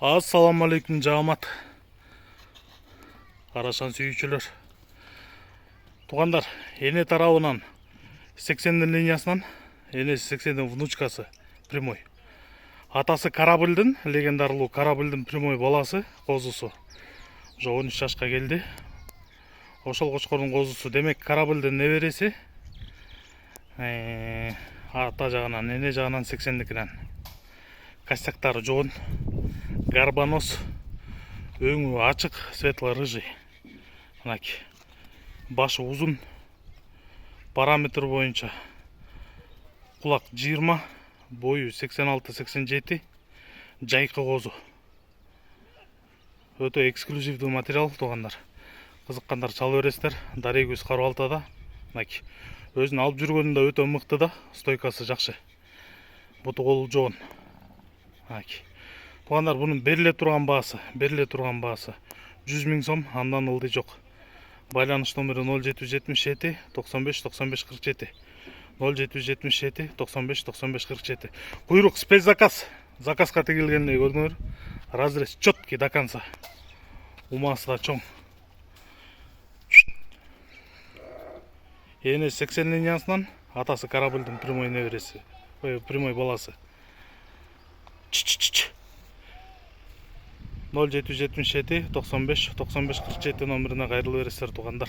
Assalamu alaikum жамат. Карашан сүйүүчүлөр. Тугандар, эне тарабынан 80 линиясынан, энеси 80 внучкасы прямой. Атасы Карабылдын, легендарлуу Карабылдын прямой баласы, козусу. Уже 13 жашка келди. Ошол кочкордун козусу, демек Карабылдын небереси. Ата жагынан, эне жагынан 80-дикинен. Костяктары жоон. Гарбанос, өңү ачык, светло-рыжий. Мынаки. Башы узун. Параметр боюнча кулак 20, бою 86-87, жайкы козу. Өтө эксклюзивдүү материал, тугандар. Кызыккандар чала бересиздер. Дарегүз Карбалтада. Мынаки. Өзүн алып жүргөнүндө өтө мыкты да, стойкасы жакшы. Буту колу жоон. Мынаки. Тугандар, bunun бериле турган баасы 100 000 сом, андан ылдый жок. Байланыш номери 0777 95 95 47. 0777 95 95 47. Куйрук спецзаказ. Заказга тигилгенде көрдүңөр. Разрез четкий до конца. Умасы да чоң. Эне 80 линиясынан, атасы Карабылдын прямой небереси, прямой баласы. 0777 95 95 47 номерине кайрылып бересиздер, тугандар.